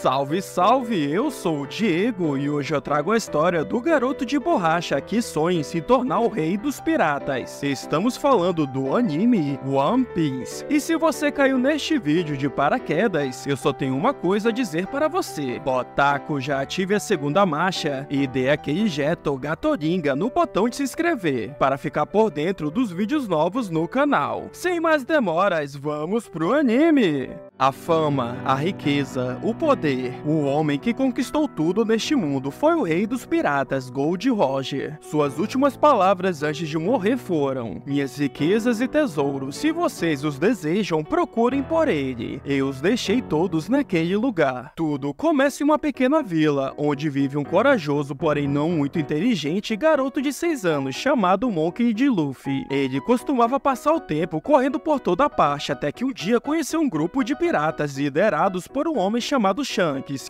Salve, salve! Eu sou o Diego e hoje eu trago a história do garoto de borracha que sonha em se tornar o rei dos piratas. Estamos falando do anime One Piece. E se você caiu neste vídeo de paraquedas, eu só tenho uma coisa a dizer para você. Otaku, já ative a segunda marcha e dê aquele jeto gatoringa no botão de se inscrever, para ficar por dentro dos vídeos novos no canal. Sem mais demoras, vamos pro anime! A fama, a riqueza, o poder. O homem que conquistou tudo neste mundo foi o rei dos piratas, Gold Roger. Suas últimas palavras antes de morrer foram: minhas riquezas e tesouros, se vocês os desejam, procurem por ele. Eu os deixei todos naquele lugar. Tudo começa em uma pequena vila, onde vive um corajoso, porém não muito inteligente, garoto de 6 anos, chamado Monkey D. Luffy. Ele costumava passar o tempo correndo por toda parte, até que um dia conheceu um grupo de piratas liderados por um homem chamado Shanks.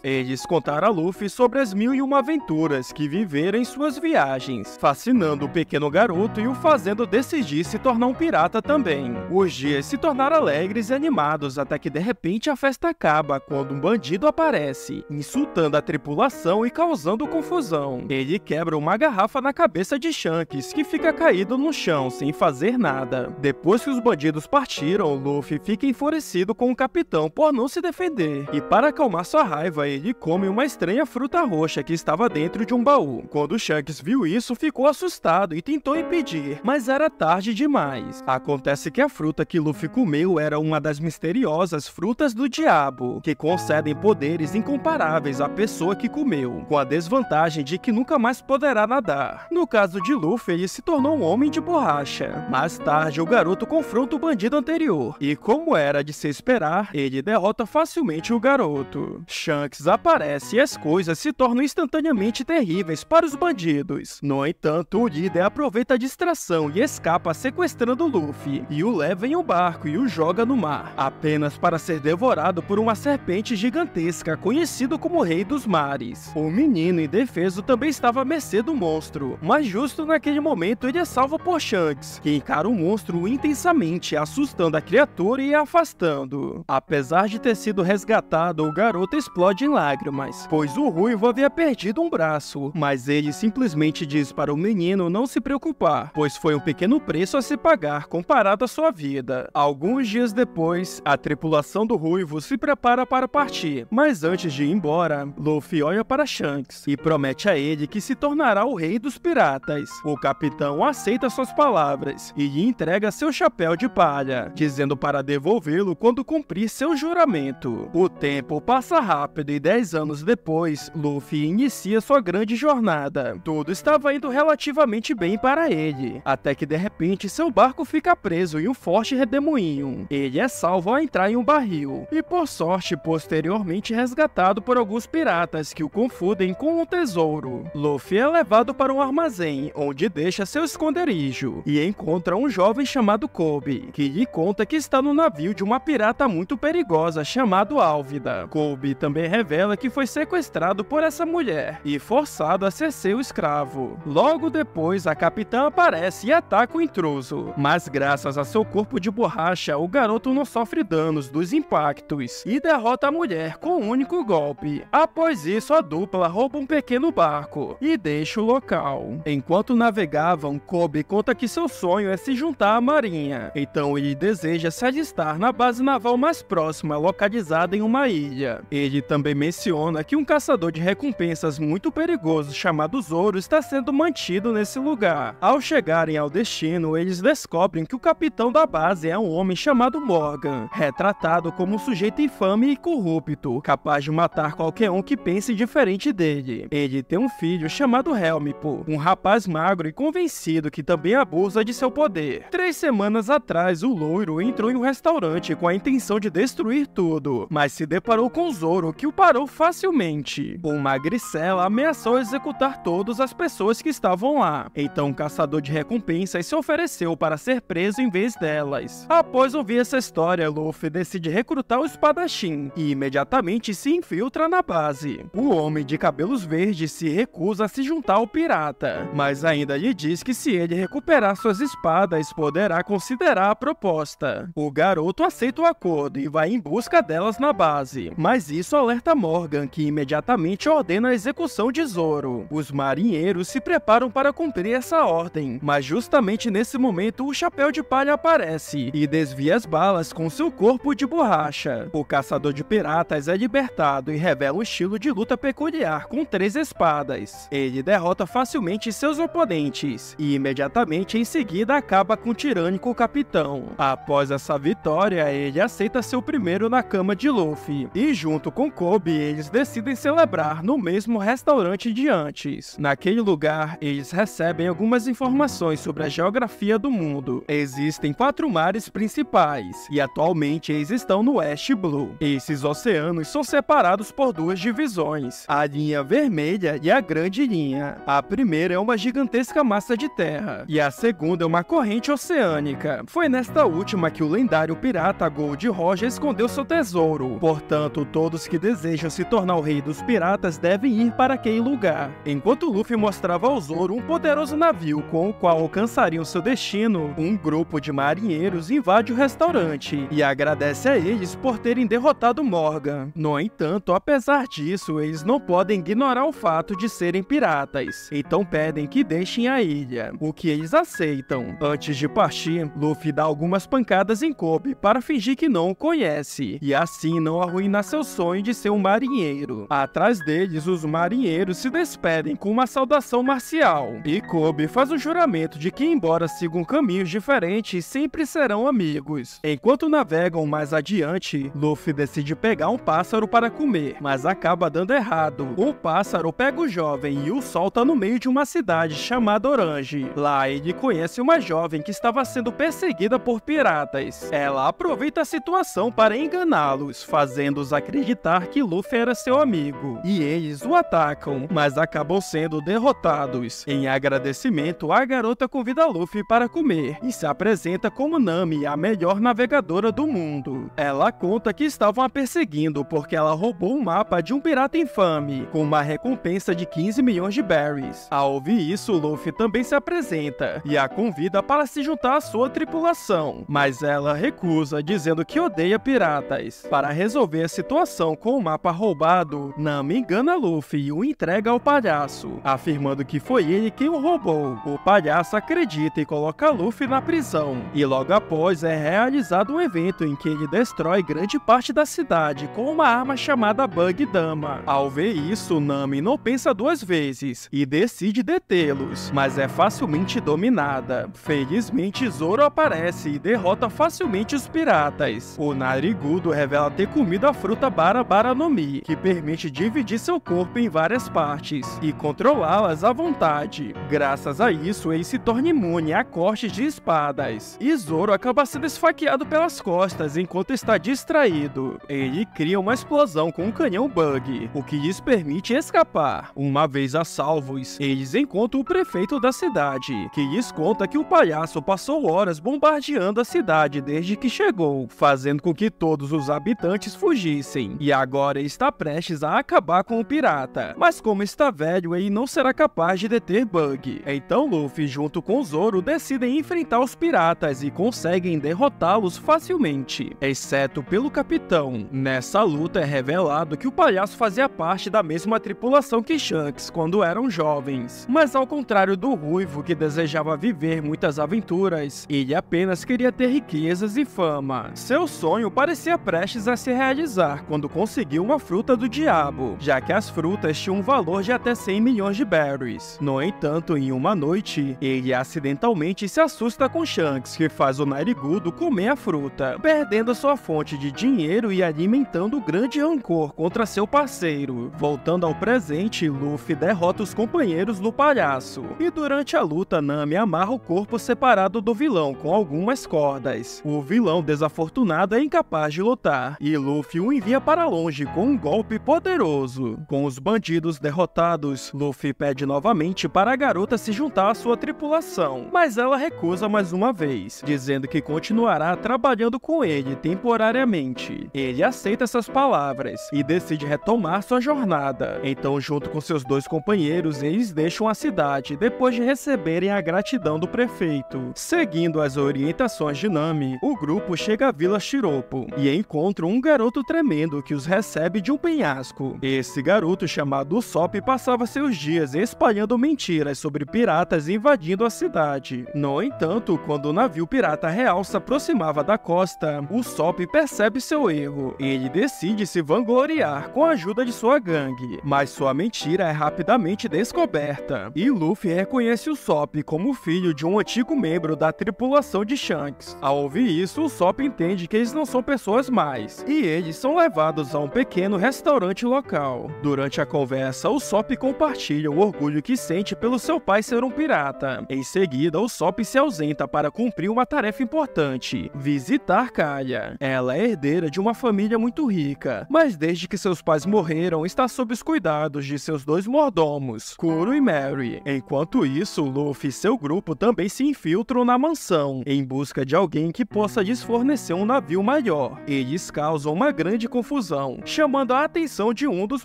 Eles contaram a Luffy sobre as 1001 aventuras que viveram em suas viagens, fascinando o pequeno garoto e o fazendo decidir se tornar um pirata também. Os dias se tornaram alegres e animados, até que de repente a festa acaba quando um bandido aparece, insultando a tripulação e causando confusão. Ele quebra uma garrafa na cabeça de Shanks, que fica caído no chão sem fazer nada. Depois que os bandidos partiram, Luffy fica enfurecido com o capitão por não se defender, e para acalmar sua raiva, ele come uma estranha fruta roxa que estava dentro de um baú. Quando Shanks viu isso, ficou assustado e tentou impedir, mas era tarde demais. Acontece que a fruta que Luffy comeu era uma das misteriosas frutas do diabo, que concedem poderes incomparáveis à pessoa que comeu, com a desvantagem de que nunca mais poderá nadar. No caso de Luffy, ele se tornou um homem de borracha. Mais tarde, o garoto confronta o bandido anterior, e como era de se esperar, ele derrota facilmente o garoto. Shanks aparece e as coisas se tornam instantaneamente terríveis para os bandidos. No entanto, o líder aproveita a distração e escapa sequestrando Luffy, e o leva em um barco e o joga no mar, apenas para ser devorado por uma serpente gigantesca, conhecido como Rei dos Mares. O menino indefeso também estava à mercê do monstro, mas justo naquele momento ele é salvo por Shanks, que encara o monstro intensamente, assustando a criatura e a afastando. Apesar de ter sido resgatado, o garoto explode em lágrimas, pois o ruivo havia perdido um braço, mas ele simplesmente diz para o menino não se preocupar, pois foi um pequeno preço a se pagar comparado à sua vida. Alguns dias depois, a tripulação do ruivo se prepara para partir, mas antes de ir embora, Luffy olha para Shanks e promete a ele que se tornará o rei dos piratas. O capitão aceita suas palavras e lhe entrega seu chapéu de palha, dizendo para devolvê-lo quando cumprir seu juramento. O tempo passa rápido e 10 anos depois, Luffy inicia sua grande jornada. Tudo estava indo relativamente bem para ele, até que de repente seu barco fica preso em um forte redemoinho. Ele é salvo ao entrar em um barril, e por sorte posteriormente resgatado por alguns piratas que o confundem com um tesouro. Luffy é levado para um armazém, onde deixa seu esconderijo, e encontra um jovem chamado Kobe, que lhe conta que está no navio de uma pirata muito perigosa chamado Álvida. Kobe também revela que foi sequestrado por essa mulher e forçado a ser seu escravo. Logo depois, a capitã aparece e ataca o intruso, mas graças a seu corpo de borracha, o garoto não sofre danos dos impactos e derrota a mulher com um único golpe. Após isso, a dupla rouba um pequeno barco e deixa o local. Enquanto navegavam, Kobe conta que seu sonho é se juntar à marinha, então ele deseja se alistar na base naval mais próxima, localizada em uma ilha. Ele também menciona que um caçador de recompensas muito perigoso chamado Zoro está sendo mantido nesse lugar. Ao chegarem ao destino, eles descobrem que o capitão da base é um homem chamado Morgan, retratado como um sujeito infame e corrupto, capaz de matar qualquer um que pense diferente dele. Ele tem um filho chamado Helmpo, um rapaz magro e convencido que também abusa de seu poder. 3 semanas atrás, o loiro entrou em um restaurante com a intenção de destruir tudo, mas se deparou com Zoro, que o parou facilmente. O magricela ameaçou executar todas as pessoas que estavam lá, então o caçador de recompensas se ofereceu para ser preso em vez delas. Após ouvir essa história, Luffy decide recrutar o espadachim e imediatamente se infiltra na base. O homem de cabelos verdes se recusa a se juntar ao pirata, mas ainda lhe diz que se ele recuperar suas espadas, poderá considerar a proposta. O garoto aceita o acordo e vai em busca delas na base, mas isso alerta Morgan, que imediatamente ordena a execução de Zoro. Os marinheiros se preparam para cumprir essa ordem, mas justamente nesse momento o Chapéu de Palha aparece e desvia as balas com seu corpo de borracha. O caçador de piratas é libertado e revela um estilo de luta peculiar com 3 espadas. Ele derrota facilmente seus oponentes e imediatamente em seguida acaba com o tirânico capitão. Após essa vitória, ele aceita ser o primeiro na cama de Luffy e junto com Kobe eles decidem celebrar no mesmo restaurante de antes. Naquele lugar, eles recebem algumas informações sobre a geografia do mundo. Existem 4 mares principais e atualmente eles estão no West Blue. Esses oceanos são separados por 2 divisões, a linha vermelha e a grande linha. A primeira é uma gigantesca massa de terra e a segunda é uma corrente oceânica. Foi nesta última que o lendário pirata Gold Roger escondeu seu tesouro. Portanto, todos que desejam se tornar o rei dos piratas devem ir para aquele lugar. Enquanto Luffy mostrava ao Zoro um poderoso navio com o qual alcançariam seu destino, um grupo de marinheiros invade o restaurante e agradece a eles por terem derrotado Morgan. No entanto, apesar disso, eles não podem ignorar o fato de serem piratas, então pedem que deixem a ilha, o que eles aceitam. Antes de partir, Luffy dá algumas pancadas em Kobe para fingir que não o conhece, e assim não arruinar seu sonho de ser um marinheiro. Atrás deles, os marinheiros se despedem com uma saudação marcial, e Kobe faz um juramento de que, embora sigam caminhos diferentes, sempre serão amigos. Enquanto navegam mais adiante, Luffy decide pegar um pássaro para comer, mas acaba dando errado. O pássaro pega o jovem e o solta no meio de uma cidade chamada Orange. Lá ele conhece uma jovem que estava sendo perseguida por piratas. Ela aproveita a situação para enganá-los, fazendo-os acreditar que Luffy era seu amigo, e eles o atacam, mas acabam sendo derrotados. Em agradecimento, a garota convida Luffy para comer e se apresenta como Nami, a melhor navegadora do mundo. Ela conta que estavam a perseguindo porque ela roubou um mapa de um pirata infame, com uma recompensa de 15 milhões de berries. Ao ouvir isso, Luffy também se apresenta e a convida para se juntar à sua tripulação, mas ela recusa, dizendo que odeia piratas. Para resolver a situação com o mapa roubado, Nami engana Luffy e o entrega ao palhaço, afirmando que foi ele quem o roubou. O palhaço acredita e coloca Luffy na prisão, e logo após é realizado um evento em que ele destrói grande parte da cidade com uma arma chamada Bug Dama. Ao ver isso, Nami não pensa 2 vezes e decide detê-los, mas é facilmente dominada. Felizmente, Zoro aparece e derrota facilmente os piratas. O Narigudo revela ter comido a fruta Bara no Mi, que permite dividir seu corpo em várias partes e controlá-las à vontade. Graças a isso, ele se torna imune a cortes de espadas, e Zoro acaba sendo esfaqueado pelas costas enquanto está distraído. Ele cria uma explosão com um canhão Bug, o que lhes permite escapar. Uma vez a salvos, eles encontram o prefeito da cidade, que lhes conta que o palhaço passou horas bombardeando a cidade desde que chegou, fazendo com que todos os habitantes fugissem, e agora está prestes a acabar com o pirata. Mas como está velho, ele não será capaz de deter Bug. Então Luffy, junto com Zoro, decidem enfrentar os piratas e conseguem derrotá-los facilmente, exceto pelo capitão. Nessa luta é revelado que o palhaço fazia parte da mesma tripulação que Shanks quando eram jovens, mas ao contrário do Ruivo, que desejava viver muitas aventuras, ele apenas queria ter riquezas e fama. Seu sonho parecia prestes a se realizar quando conseguiu uma fruta do diabo, já que as frutas tinham um valor de até 100 milhões de berries. No entanto, em uma noite, ele acidentalmente se assusta com Shanks, que faz o Narigudo comer a fruta, perdendo sua fonte de dinheiro e alimentando grande rancor contra seu parceiro. Voltando ao presente, Luffy derrota os companheiros do palhaço, e durante a luta, Nami amarra o corpo separado do vilão com algumas cordas. O vilão desafortunado é incapaz de lutar, e Luffy o envia para longe com um golpe poderoso. Com os bandidos derrotados, Luffy pede novamente para a garota se juntar à sua tripulação, mas ela recusa mais uma vez, dizendo que continuará trabalhando com ele temporariamente. Ele aceita essas palavras e decide retomar sua jornada. Então, junto com seus 2 companheiros, eles deixam a cidade depois de receberem a gratidão do prefeito. Seguindo as orientações de Nami, o grupo chega à Vila Shiropo e encontra um garoto tremendo menino que os recebe de um penhasco. Esse garoto chamado Usopp passava seus dias espalhando mentiras sobre piratas invadindo a cidade. No entanto, quando o navio pirata real se aproximava da costa, Usopp percebe seu erro e ele decide se vangloriar com a ajuda de sua gangue, mas sua mentira é rapidamente descoberta e Luffy reconhece Usopp como filho de um antigo membro da tripulação de Shanks. Ao ouvir isso, Usopp entende que eles não são pessoas más e eles são levados a um pequeno restaurante local. Durante a conversa, Usopp compartilha o orgulho que sente pelo seu pai ser um pirata. Em seguida, Usopp se ausenta para cumprir uma tarefa importante: visitar Kaya. Ela é herdeira de uma família muito rica, mas desde que seus pais morreram, está sob os cuidados de seus dois mordomos, Kuro e Mary. Enquanto isso, Luffy e seu grupo também se infiltram na mansão, em busca de alguém que possa lhes fornecer um navio maior. Eles causam uma grande confusão, chamando a atenção de um dos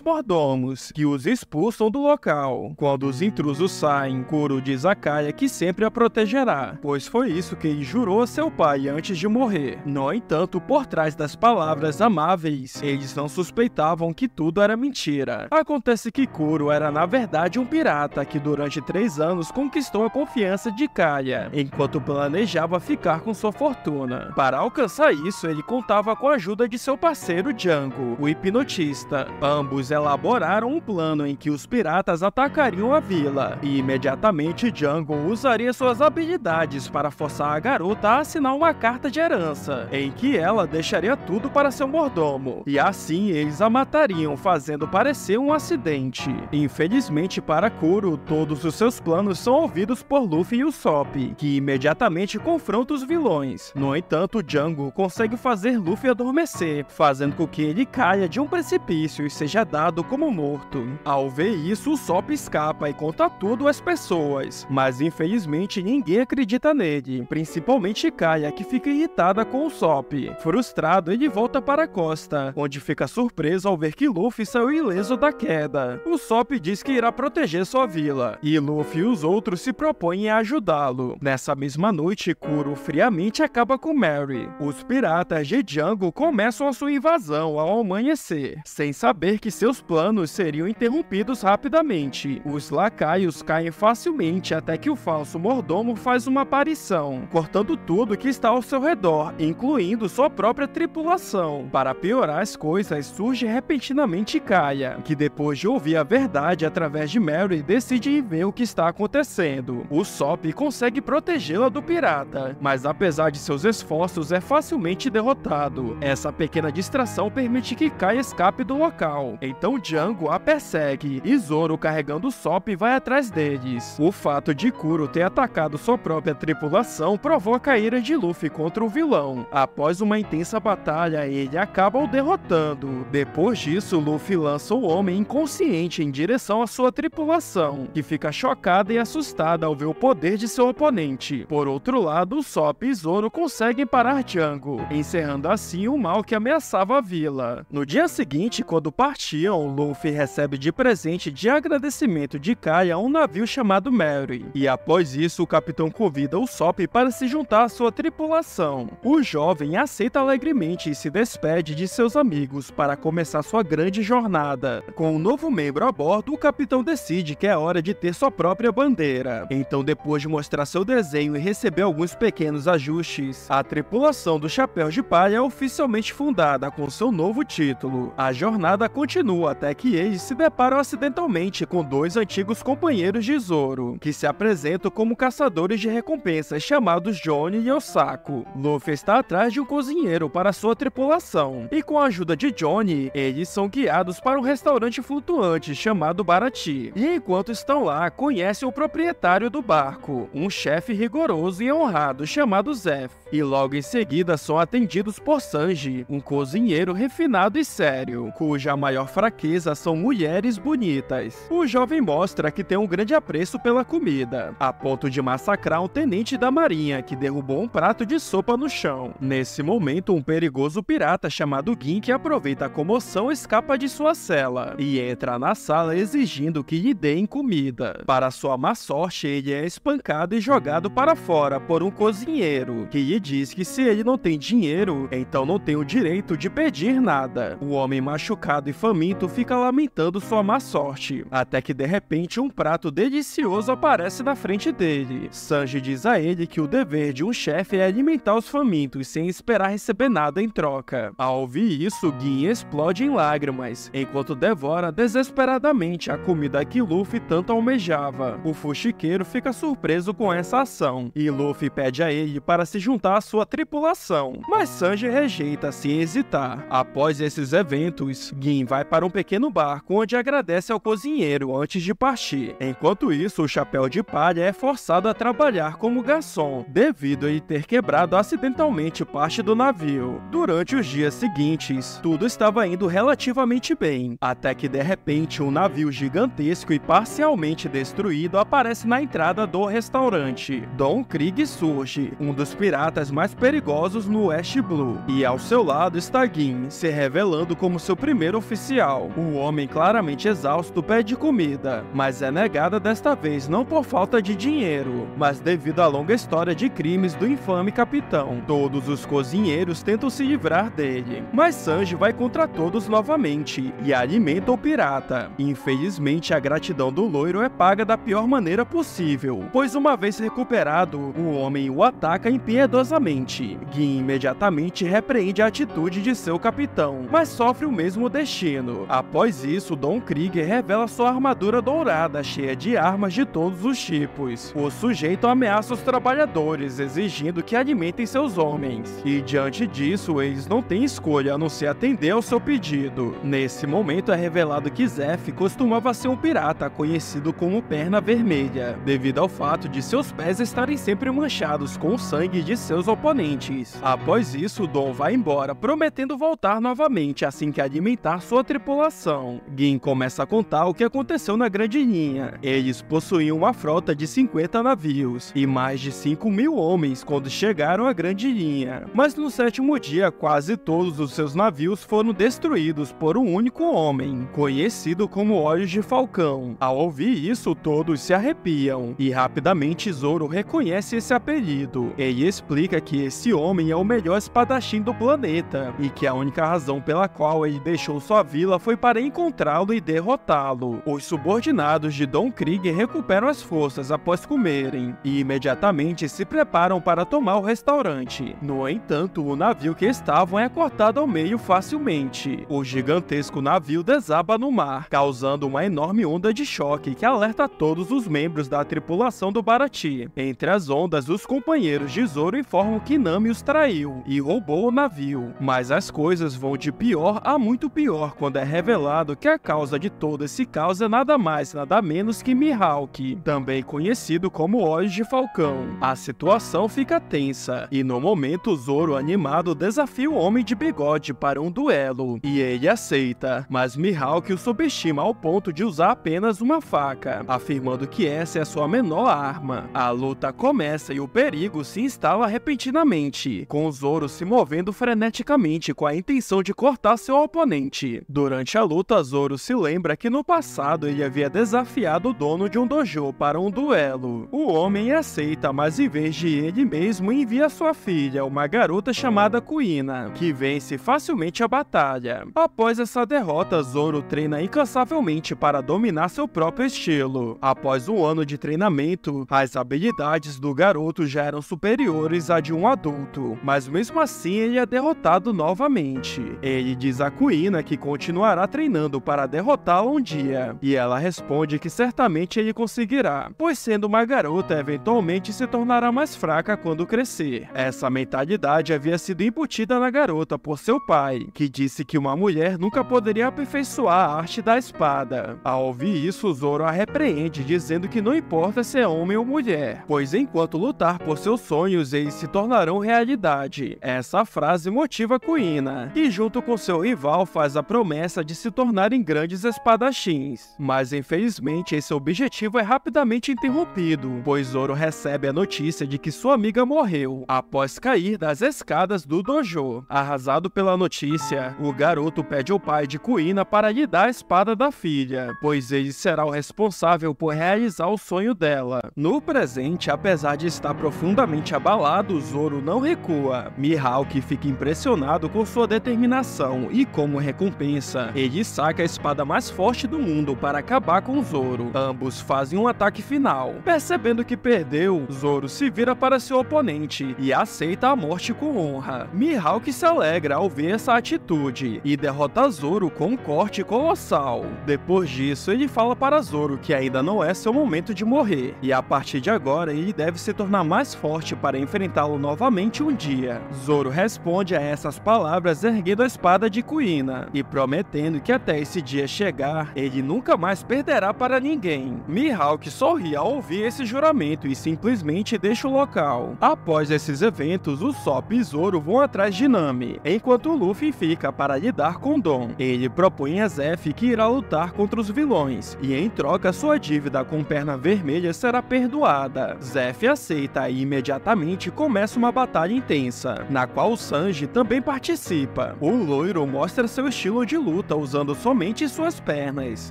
mordomos, que os expulsam do local. Quando os intrusos saem, Kuro diz a Kaya que sempre a protegerá, pois foi isso que ele jurou a seu pai antes de morrer. No entanto, por trás das palavras amáveis, eles não suspeitavam que tudo era mentira. Acontece que Kuro era na verdade um pirata que durante 3 anos conquistou a confiança de Kaya, enquanto planejava ficar com sua fortuna. Para alcançar isso, ele contava com a ajuda de seu parceiro Django, o hipnotista. Ambos elaboraram um plano em que os piratas atacariam a vila, e imediatamente Django usaria suas habilidades para forçar a garota a assinar uma carta de herança, em que ela deixaria tudo para seu mordomo, e assim eles a matariam, fazendo parecer um acidente. Infelizmente para Kuro, todos os seus planos são ouvidos por Luffy e Usopp, que imediatamente confronta os vilões. No entanto, Django consegue fazer Luffy adormecer, fazendo com que ele caia de um precipício e seja dado como morto. Ao ver isso, Usopp escapa e conta tudo às pessoas, mas infelizmente ninguém acredita nele, principalmente Kaya, que fica irritada com Usopp. Frustrado, ele volta para a costa, onde fica surpreso ao ver que Luffy saiu ileso da queda. Usopp diz que irá proteger sua vila, e Luffy e os outros se propõem a ajudá-lo. Nessa mesma noite, Kuro friamente acaba com Mary. Os piratas de Django começam a sua invasão ao amanhecer, sem saber que seus planos seriam interrompidos rapidamente. Os lacaios caem facilmente até que o falso mordomo faz uma aparição, cortando tudo que está ao seu redor, incluindo sua própria tripulação. Para piorar as coisas, surge repentinamente Kaya, que depois de ouvir a verdade através de Mary, decide ir ver o que está acontecendo. Usopp consegue protegê-la do pirata, mas apesar de seus esforços, é facilmente derrotado. Essa pequena distração permite que Kaya escape do local. Então Django a persegue, e Zoro, carregando Usopp, vai atrás deles. O fato de Kuro ter atacado sua própria tripulação provoca a ira de Luffy contra o vilão. Após uma intensa batalha, ele acaba o derrotando. Depois disso, Luffy lança o homem inconsciente em direção à sua tripulação, que fica chocada e assustada ao ver o poder de seu oponente. Por outro lado, Usopp e Zoro conseguem parar Django, encerrando assim o mal que ameaçava a vila. No dia seguinte, quando partiam, Luffy recebe de presente de agradecimento de Kaya um navio chamado Mary, e após isso o capitão convida Usopp para se juntar à sua tripulação. O jovem aceita alegremente e se despede de seus amigos para começar sua grande jornada. Com um novo membro a bordo, o capitão decide que é hora de ter sua própria bandeira. Então, depois de mostrar seu desenho e receber alguns pequenos ajustes, a tripulação do Chapéu de Palha é oficialmente fundada com seu novo título. A jornada continua até que eles se deparam acidentalmente com 2 antigos companheiros de Zoro, que se apresentam como caçadores de recompensas chamados Johnny e Osako. Luffy está atrás de um cozinheiro para sua tripulação, e com a ajuda de Johnny, eles são guiados para um restaurante flutuante chamado Baratie. E enquanto estão lá, conhecem o proprietário do barco, um chefe rigoroso e honrado chamado Zeph. E logo em seguida são atendidos por Sanji, um cozinheiro refinado e sério, cuja maior fraqueza são mulheres bonitas. O jovem mostra que tem um grande apreço pela comida, a ponto de massacrar um tenente da marinha que derrubou um prato de sopa no chão. Nesse momento, um perigoso pirata chamado Gin, que aproveita a comoção, escapa de sua cela e entra na sala exigindo que lhe deem comida. Para sua má sorte, ele é espancado e jogado para fora por um cozinheiro, que lhe diz que se ele não tem dinheiro, então não tem o direito de pedir nada. O homem machucado e faminto fica lamentando sua má sorte, até que de repente um prato delicioso aparece na frente dele. Sanji diz a ele que o dever de um chefe é alimentar os famintos sem esperar receber nada em troca. Ao ouvir isso, Gin explode em lágrimas, enquanto devora desesperadamente a comida que Luffy tanto almejava. O fuxiqueiro fica surpreso com essa ação, e Luffy pede a ele para se juntar à sua tripulação, mas Sanji rejeita sem hesitar. Após esses eventos, Gin vai para um pequeno barco onde agradece ao cozinheiro antes de partir. Enquanto isso, o Chapéu de Palha é forçado a trabalhar como garçom, devido a ele ter quebrado acidentalmente parte do navio. Durante os dias seguintes, tudo estava indo relativamente bem, até que de repente um navio gigantesco e parcialmente destruído aparece na entrada do restaurante. Don Krieg surge, um dos piratas mais perigosos no West Blue, e ao seu lado está Gin, se revelando como seu primeiro oficial. O homem, claramente exausto, pede comida, mas é negada desta vez não por falta de dinheiro, mas devido à longa história de crimes do infame capitão. Todos os cozinheiros tentam se livrar dele, mas Sanji vai contra todos novamente e alimenta o pirata. Infelizmente, a gratidão do loiro é paga da pior maneira possível, pois uma vez recuperado, o homem o ataca impiedosamente. Gin imediatamente repreende a atitude de seu capitão, mas sofre o mesmo destino. Após isso, Don Krieg revela sua armadura dourada, cheia de armas de todos os tipos. O sujeito ameaça os trabalhadores, exigindo que alimentem seus homens, e diante disso, eles não têm escolha a não ser atender ao seu pedido. Nesse momento é revelado que Zef costumava ser um pirata conhecido como Perna Vermelha, devido ao fato de seus pés estarem sempre manchados com o sangue de seus oponentes. Após isso, Don vai embora, prometendo voltar novamente assim que alimentar sua tripulação. Gin começa a contar o que aconteceu na Grande Linha. Eles possuíam uma frota de 50 navios e mais de 5.000 homens quando chegaram à Grande Linha, mas no sétimo dia quase todos os seus navios foram destruídos por um único homem, conhecido como Olhos de Falcão. Ao ouvir isso, todos se arrepiam, e rapidamente Zoro reconhece esse apelido. Ele explica que esse homem é o melhor espadachim do planeta, e que a única razão pela qual ele deixou sua vila foi para encontrá-lo e derrotá-lo. Os subordinados de Don Krieg recuperam as forças após comerem, e imediatamente se preparam para tomar o restaurante. No entanto, o navio que estavam é cortado ao meio facilmente. O gigantesco navio desaba no mar, causando uma enorme onda de choque que alerta todos os membros da tripulação do Baratie. Entre as ondas, os companheiros de Zoro informam que Nami os traiu e roubou o navio. Mas as coisas vão de pior a muito pior quando é revelado que a causa de todo esse caos é nada mais nada menos que Mihawk, também conhecido como Olhos de Falcão. A situação fica tensa, e no momento Zoro animado desafia o Homem de Bigode para um duelo, e ele aceita, mas Mihawk o subestima ao ponto de usar apenas uma faca, afirmando que essa é a sua menor arma. A luta começa e o perigo se instala repentinamente, com Zoro se movendo freneticamente com a intenção de cortar seu oponente. Durante a luta, Zoro se lembra que no passado ele havia desafiado o dono de um dojo para um duelo. O homem aceita, mas em vez de ele mesmo envia sua filha, uma garota chamada Kuina, que vence facilmente a batalha. Após essa derrota, Zoro treina incansavelmente para dominar seu próprio estilo. Após um ano de treinamento, as habilidades do garoto já eram superiores à de um adulto, mas mesmo assim ele é derrotado novamente. Ele diz a Kuina que continuará treinando para derrotá-lo um dia, e ela responde que certamente ele conseguirá, pois sendo uma garota, eventualmente se tornará mais fraca quando crescer. Essa mentalidade havia sido incutida na garota por seu pai, que disse que uma mulher nunca poderia aperfeiçoar a arte da espada. Ao ouvir isso, Zoro a repreende, dizendo que não importa se é homem ou mulher, pois enquanto lutar por seus sonhos, eles se tornarão realidade. Essa frase motiva Kuina, que junto com seu rival faz a promessa de se tornarem grandes espadachins. Mas infelizmente esse objetivo é rapidamente interrompido, pois Zoro recebe a notícia de que sua amiga morreu após cair das escadas do dojo. Arrasado pela notícia, o garoto pede ao pai de Kuina para lhe dar a espada da filha, pois ele será o responsável por realizar o sonho dela. No presente, apesar de estar profundamente abalado, Zoro não recua. Mihawk fica impressionado com sua determinação determinação e, como recompensa, ele saca a espada mais forte do mundo para acabar com Zoro. Ambos fazem um ataque final. Percebendo que perdeu, Zoro se vira para seu oponente e aceita a morte com honra. Mihawk se alegra ao ver essa atitude e derrota Zoro com um corte colossal. Depois disso, ele fala para Zoro que ainda não é seu momento de morrer, e a partir de agora ele deve se tornar mais forte para enfrentá-lo novamente um dia. Zoro responde a essas palavras erguendo a espada de Kuina e prometendo que até esse dia chegar, ele nunca mais perderá para ninguém. Mihawk sorri ao ouvir esse juramento e simplesmente deixa o local. Após esses eventos, Usopp e Zoro vão atrás de Nami, enquanto Luffy fica para lidar com Don. Ele propõe a Zeff que irá lutar contra os vilões, e em troca sua dívida com Perna Vermelha será perdoada. Zeff aceita e imediatamente começa uma batalha intensa, na qual o Sanji também participa. O loiro mostra seu estilo de luta usando somente suas pernas,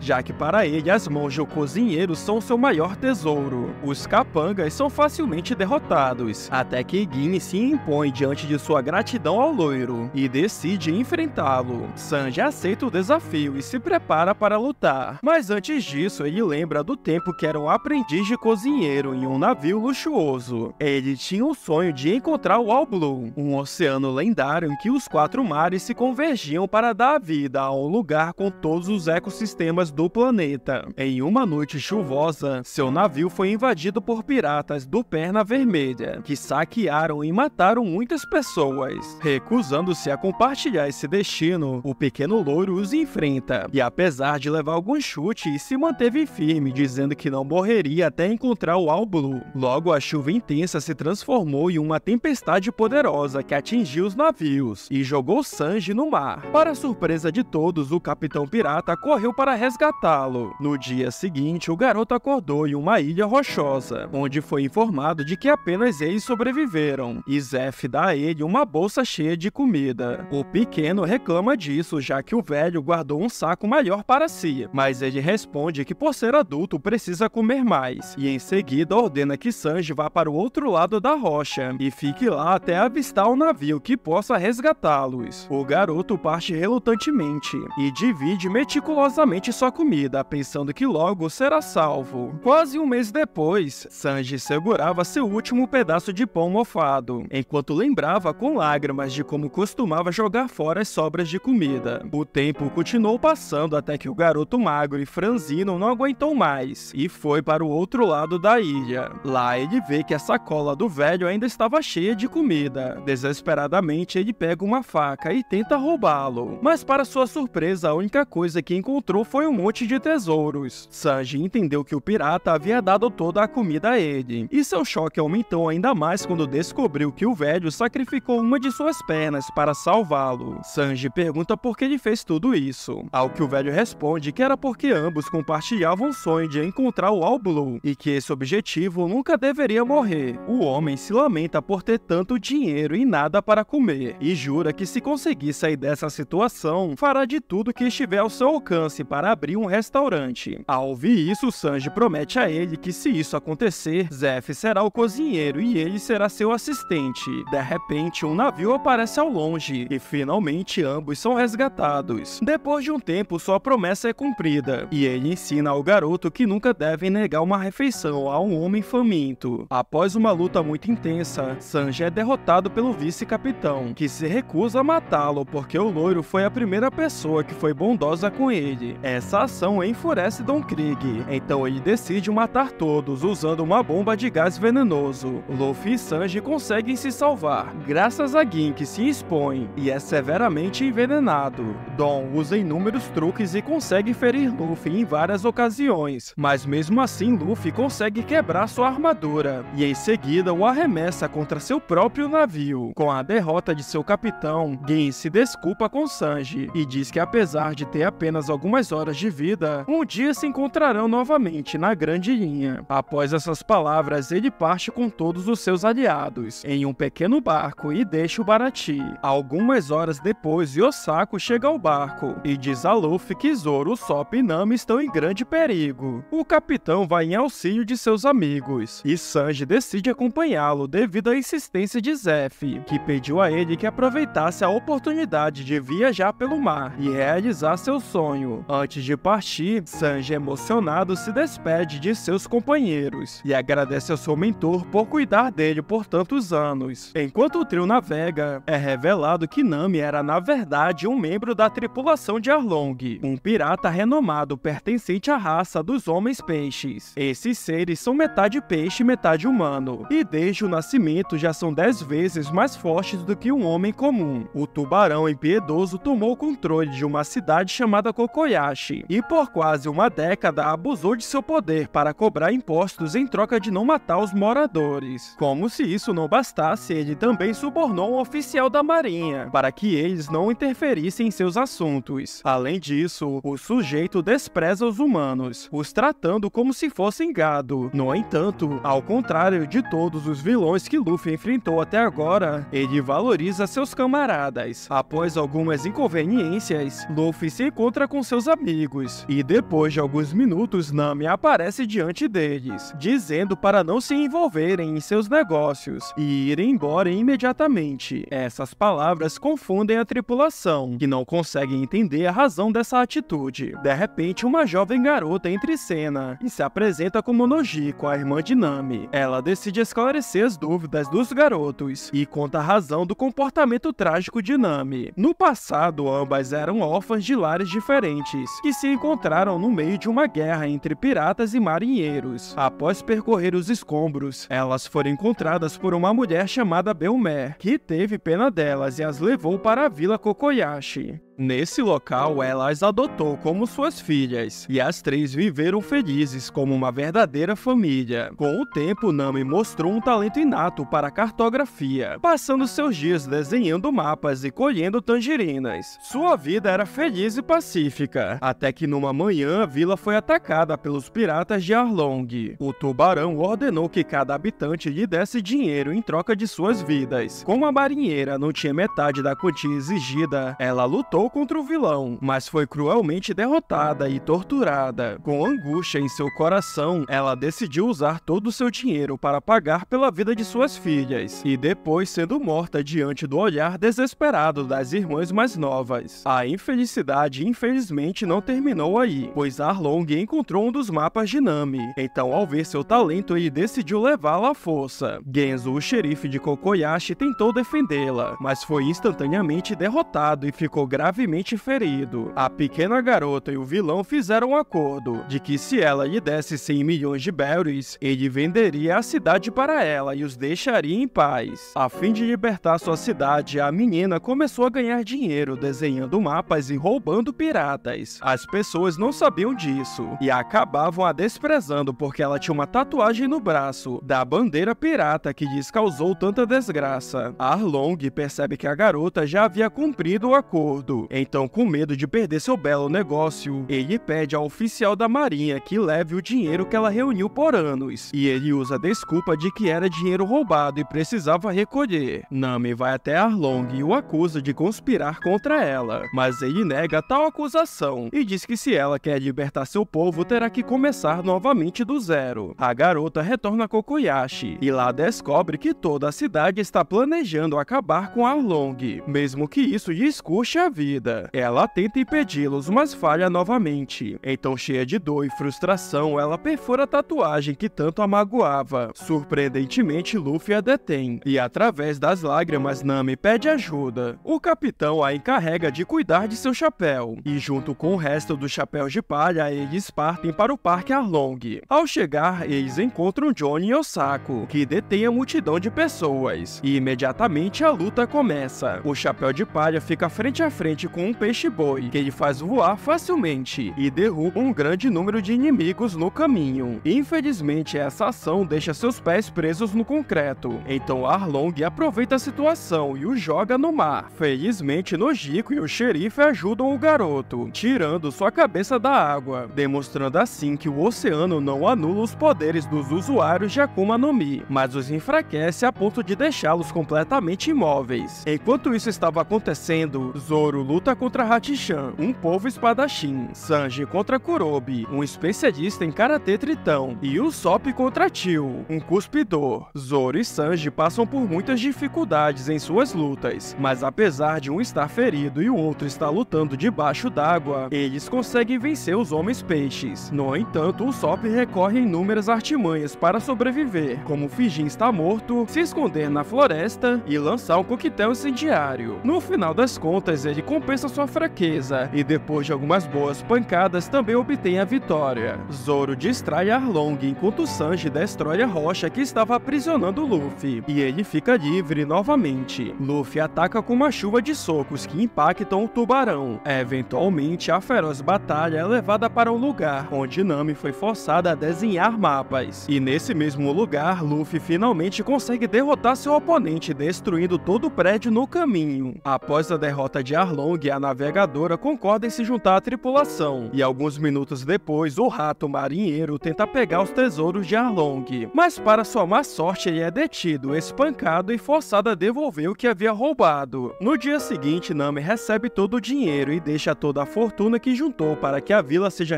já que para ele as mãos de cozinheiro são seu maior tesouro. Os capangas são facilmente derrotados, até que Gin se impõe diante de sua gratidão ao loiro e decide enfrentá-lo. Sanji aceita o desafio e se prepara para lutar, mas antes disso ele lembra do tempo que era um aprendiz de cozinheiro em um navio luxuoso. Ele tinha o sonho de encontrar o All Blue, um oceano lendário em que os 4 mares se convergiam para dar vida a um lugar com todos os ecossistemas do planeta. Em uma noite chuvosa, seu navio foi invadido por piratas do Perna Vermelha, que saquearam e mataram muitas pessoas. Recusando-se a compartilhar esse destino, o pequeno loiro os enfrenta, e apesar de levar alguns chutes, se manteve firme, dizendo que não morreria até encontrar o All Blue. Logo, a chuva intensa se transformou em uma tempestade poderosa que atingiu os navios e jogou Sanji no mar. Para surpresa de todos, o capitão pirata correu para resgatá-lo. No dia seguinte, o garoto acordou em uma ilha rochosa, onde foi informado de que apenas eles sobreviveram, e Zeff dá a ele uma bolsa cheia de comida. O pequeno reclama disso, já que o velho guardou um saco maior para si, mas ele responde que por ser adulto precisa comer mais, e em seguida ordena que Sanji vá para o outro lado da rocha e fique lá até avistar um navio que possa resgatá-los. O garoto parte relutantemente e divide meticulosamente sua comida, pensando que logo será salvo. Quase um mês depois, Sanji segurava seu último pedaço de pão mofado, enquanto lembrava com lágrimas de como costumava jogar fora as sobras de comida. O tempo continuou passando até que o garoto magro e franzino não aguentou mais e foi para o outro lado da ilha. Lá ele vê que a sacola do velho ainda estava cheia de comida. Desesperadamente ele pega uma faca e tenta roubá-lo, mas para sua surpresa a única coisa que encontrou foi um monte de tesouros. Sanji entendeu que o pirata havia dado toda a comida a ele, e seu choque aumentou ainda mais quando descobriu que o velho sacrificou uma de suas pernas para salvá-lo. Sanji pergunta por que ele fez tudo isso, ao que o velho responde que era porque ambos compartilhavam o sonho de encontrar o All Blue, e que esse objetivo nunca deveria morrer. O homem se lamenta por ter tanto dinheiro e nada para comer, e jura que se conseguir sair dessa situação, fará de tudo que estiver ao seu alcance para abrir um restaurante. Ao ouvir isso, Sanji promete a ele que se isso acontecer, Zeff será o cozinheiro e ele será seu assistente. De repente, um navio aparece ao longe, e finalmente ambos são resgatados. Depois de um tempo, sua promessa é cumprida, e ele ensina ao garoto que nunca deve negar uma refeição a um homem faminto. Após uma luta muito intensa, Sanji é derrotado pelo vice-capitão, que se recusa a matá-lo porque o loiro foi a primeira pessoa que foi bondosa com ele. Essa ação enfurece Don Krieg, então ele decide matar todos usando uma bomba de gás venenoso. Luffy e Sanji conseguem se salvar, graças a Gin, que se expõe e é severamente envenenado. Don usa inúmeros truques e consegue ferir Luffy em várias ocasiões, mas mesmo assim Luffy consegue quebrar sua armadura, e em seguida o arremessa contra seu próprio navio. Com a derrota de seu capitão, Gin se desculpa com Sanji e diz que apesar de ter apenas algumas horas de vida, um dia se encontrarão novamente na grande linha. Após essas palavras, ele parte com todos os seus aliados em um pequeno barco e deixa o Baratie. Algumas horas depois, Yosaku chega ao barco e diz a Luffy que Zoro, Usopp e Nami estão em grande perigo. O capitão vai em auxílio de seus amigos e Sanji decide acompanhá-lo devido à insistência de Zeff, que pediu a ele que aproveitasse a oportunidade oportunidade de viajar pelo mar e realizar seu sonho. Antes de partir, Sanji, emocionado, se despede de seus companheiros e agradece ao seu mentor por cuidar dele por tantos anos. Enquanto o trio navega, é revelado que Nami era na verdade um membro da tripulação de Arlong, um pirata renomado pertencente à raça dos homens-peixes. Esses seres são metade peixe e metade humano, e desde o nascimento já são 10 vezes mais fortes do que um homem comum. O tubarão impiedoso tomou o controle de uma cidade chamada Kokoyashi, e por quase uma década abusou de seu poder para cobrar impostos em troca de não matar os moradores. Como se isso não bastasse, ele também subornou um oficial da marinha, para que eles não interferissem em seus assuntos. Além disso, o sujeito despreza os humanos, os tratando como se fossem gado. No entanto, ao contrário de todos os vilões que Luffy enfrentou até agora, ele valoriza seus camaradas. Após algumas inconveniências, Luffy se encontra com seus amigos, e depois de alguns minutos, Nami aparece diante deles, dizendo para não se envolverem em seus negócios e irem embora imediatamente. Essas palavras confundem a tripulação, que não consegue entender a razão dessa atitude. De repente, uma jovem garota entra em cena e se apresenta como Nojiko, a irmã de Nami. Ela decide esclarecer as dúvidas dos garotos e conta a razão do comportamento trágico de Nami. No passado, ambas eram órfãs de lares diferentes, que se encontraram no meio de uma guerra entre piratas e marinheiros. Após percorrer os escombros, elas foram encontradas por uma mulher chamada Belmer, que teve pena delas e as levou para a vila Kokoyashi. Nesse local, ela as adotou como suas filhas, e as três viveram felizes como uma verdadeira família. Com o tempo, Nami mostrou um talento inato para a cartografia, passando seus dias desenhando mapas e colhendo tangerinas. Sua vida era feliz e pacífica, até que numa manhã a vila foi atacada pelos piratas de Arlong. O tubarão ordenou que cada habitante lhe desse dinheiro em troca de suas vidas. Como a marinheira não tinha metade da quantia exigida, ela lutou contra o vilão, mas foi cruelmente derrotada e torturada. Com angústia em seu coração, ela decidiu usar todo o seu dinheiro para pagar pela vida de suas filhas, e depois sendo morta diante do olhar desesperado das irmãs mais novas. A infelicidade, infelizmente, não terminou aí, pois Arlong encontrou um dos mapas de Nami. Então, ao ver seu talento, ele decidiu levá-la à força. Genzo, o xerife de Kokoyashi, tentou defendê-la, mas foi instantaneamente derrotado e ficou gravemente ferido. A pequena garota e o vilão fizeram um acordo de que se ela lhe desse 100 milhões de berries, ele venderia a cidade para ela e os deixaria em paz. A fim de libertar sua cidade, a menina começou a ganhar dinheiro desenhando mapas e roubando piratas. As pessoas não sabiam disso e acabavam a desprezando porque ela tinha uma tatuagem no braço da bandeira pirata que lhes causou tanta desgraça. Arlong percebe que a garota já havia cumprido o acordo. Então, com medo de perder seu belo negócio, ele pede ao oficial da marinha que leve o dinheiro que ela reuniu por anos, e ele usa a desculpa de que era dinheiro roubado e precisava recolher. Nami vai até Arlong e o acusa de conspirar contra ela, mas ele nega tal acusação e diz que se ela quer libertar seu povo, terá que começar novamente do zero. A garota retorna a Kokoyashi e lá descobre que toda a cidade está planejando acabar com Arlong, mesmo que isso lhes custe a vida. Ela tenta impedi-los, mas falha novamente. Então, cheia de dor e frustração, ela perfura a tatuagem que tanto a magoava. Surpreendentemente, Luffy a detém, e através das lágrimas, Nami pede ajuda. O capitão a encarrega de cuidar de seu chapéu, e junto com o resto dos chapéus de palha, eles partem para o Parque Arlong. Ao chegar, eles encontram Johnny e Osako, que detêm a multidão de pessoas, e imediatamente a luta começa. O chapéu de palha fica frente a frente com um peixe-boi, que ele faz voar facilmente e derruba um grande número de inimigos no caminho. Infelizmente, essa ação deixa seus pés presos no concreto, então Arlong aproveita a situação e o joga no mar. Felizmente, Nojiko e o xerife ajudam o garoto, tirando sua cabeça da água, demonstrando assim que o oceano não anula os poderes dos usuários de Akuma no Mi, mas os enfraquece a ponto de deixá-los completamente imóveis. Enquanto isso estava acontecendo, Zoro, luta contra Hachi-chan, um povo espadachim, Sanji contra Kurobe, um especialista em karatê tritão, e Usopp contra Tio, um cuspidor. Zoro e Sanji passam por muitas dificuldades em suas lutas, mas apesar de um estar ferido e o outro estar lutando debaixo d'água, eles conseguem vencer os homens peixes. No entanto, Usopp recorre a inúmeras artimanhas para sobreviver, como fingir estar morto, se esconder na floresta e lançar um coquetel incendiário. No final das contas, ele compensa sua fraqueza e depois de algumas boas pancadas também obtém a vitória. Zoro distrai Arlong enquanto Sanji destrói a rocha que estava aprisionando Luffy, e ele fica livre novamente. Luffy ataca com uma chuva de socos que impactam o tubarão. Eventualmente, a feroz batalha é levada para um lugar onde Nami foi forçada a desenhar mapas, e nesse mesmo lugar, Luffy finalmente consegue derrotar seu oponente, destruindo todo o prédio no caminho. Após a derrota de Arlong, a navegadora concorda em se juntar à tripulação, e alguns minutos depois, o rato marinheiro tenta pegar os tesouros de Arlong, mas para sua má sorte ele é detido, espancado e forçado a devolver o que havia roubado. No dia seguinte, Nami recebe todo o dinheiro e deixa toda a fortuna que juntou para que a vila seja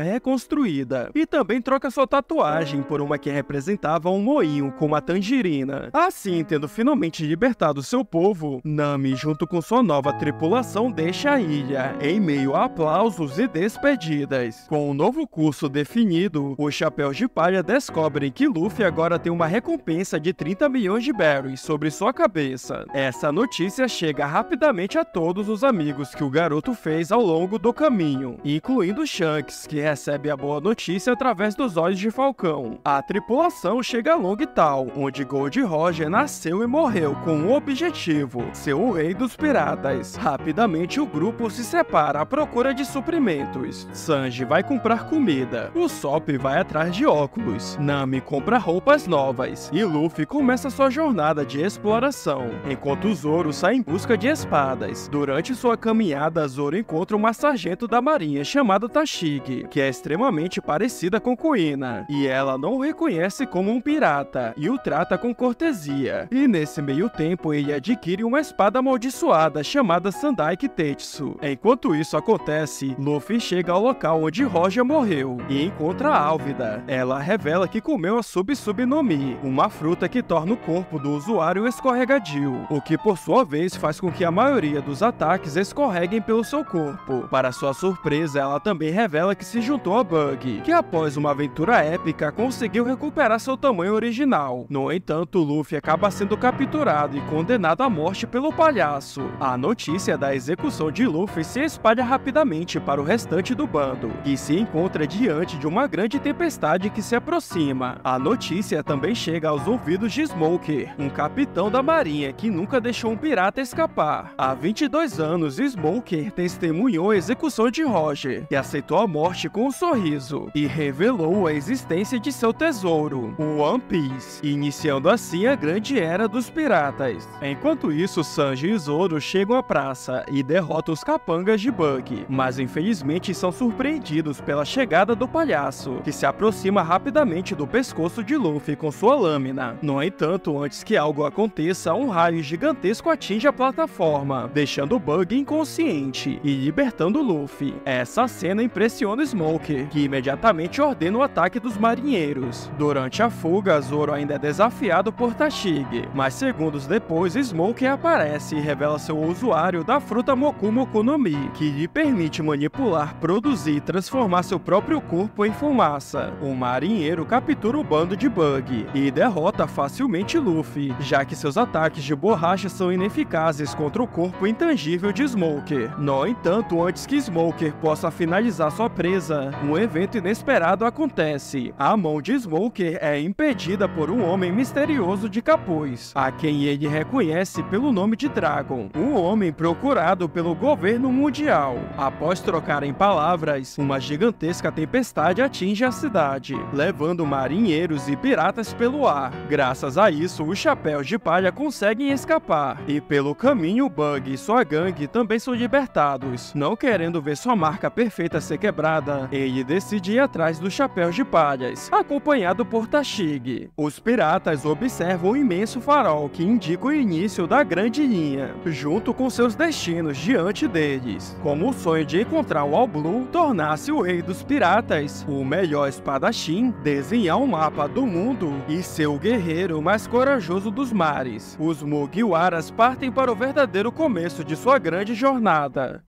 reconstruída, e também troca sua tatuagem por uma que representava um moinho com uma tangerina. Assim, tendo finalmente libertado seu povo, Nami, junto com sua nova tripulação, deixa a ilha, em meio a aplausos e despedidas. Com um novo curso definido, os Chapéus de Palha descobrem que Luffy agora tem uma recompensa de 30 milhões de berries sobre sua cabeça. Essa notícia chega rapidamente a todos os amigos que o garoto fez ao longo do caminho, incluindo Shanks, que recebe a boa notícia através dos olhos de Falcão. A tripulação chega a Long Tal, onde Gold Roger nasceu e morreu com um objetivo: ser o rei dos piratas. Rapidamente o grupo se separa à procura de suprimentos. Sanji vai comprar comida, Usopp vai atrás de óculos, Nami compra roupas novas e Luffy começa sua jornada de exploração, enquanto Zoro sai em busca de espadas. Durante sua caminhada, Zoro encontra uma sargento da marinha chamada Tashigi, que é extremamente parecida com Kuina, e ela não o reconhece como um pirata e o trata com cortesia. E nesse meio tempo ele adquire uma espada amaldiçoada chamada Sandai Kitetsu. Enquanto isso acontece, Luffy chega ao local onde Roger morreu e encontra Álvida. Ela revela que comeu a Sub-Sub no Mi, uma fruta que torna o corpo do usuário escorregadio, o que por sua vez faz com que a maioria dos ataques escorreguem pelo seu corpo. Para sua surpresa, ela também revela que se juntou a Bug, que após uma aventura épica conseguiu recuperar seu tamanho original. No entanto, Luffy acaba sendo capturado e condenado à morte pelo palhaço. A notícia da execução de Luffy se espalha rapidamente para o restante do bando, que se encontra diante de uma grande tempestade que se aproxima. A notícia também chega aos ouvidos de Smoker, um capitão da marinha que nunca deixou um pirata escapar. Há 22 anos, Smoker testemunhou a execução de Roger, que aceitou a morte com um sorriso, e revelou a existência de seu tesouro, o One Piece, iniciando assim a grande era dos piratas. Enquanto isso, Sanji e Zoro chegam à praça e derrotam os capangas de Bug, mas infelizmente são surpreendidos pela chegada do palhaço, que se aproxima rapidamente do pescoço de Luffy com sua lâmina. No entanto, antes que algo aconteça, um raio gigantesco atinge a plataforma, deixando Bug inconsciente e libertando Luffy. Essa cena impressiona Smoker, que imediatamente ordena o ataque dos marinheiros. Durante a fuga, Zoro ainda é desafiado por Tashigi, mas segundos depois, Smoker aparece e revela ser o usuário da fruta Moku Moku no Mi, que lhe permite manipular, produzir e transformar seu próprio corpo em fumaça. O marinheiro captura o bando de Bug e derrota facilmente Luffy, já que seus ataques de borracha são ineficazes contra o corpo intangível de Smoker. No entanto, antes que Smoker possa finalizar sua presa, um evento inesperado acontece. A mão de Smoker é impedida por um homem misterioso de capuz, a quem ele reconhece pelo nome de Dragon, um homem procurado pelo governo mundial. Após trocarem palavras, uma gigantesca tempestade atinge a cidade, levando marinheiros e piratas pelo ar. Graças a isso, os Chapéus de Palha conseguem escapar, e pelo caminho Bug e sua gangue também são libertados. Não querendo ver sua marca perfeita ser quebrada, ele decide ir atrás dos Chapéus de Palhas, acompanhado por Tashigi. Os piratas observam um imenso farol que indica o início da grande linha, junto com seus destinos de diante deles, como o sonho de encontrar o All Blue, tornar-se o rei dos piratas, o melhor espadachim, desenhar um mapa do mundo e ser o guerreiro mais corajoso dos mares. Os Mugiwaras partem para o verdadeiro começo de sua grande jornada.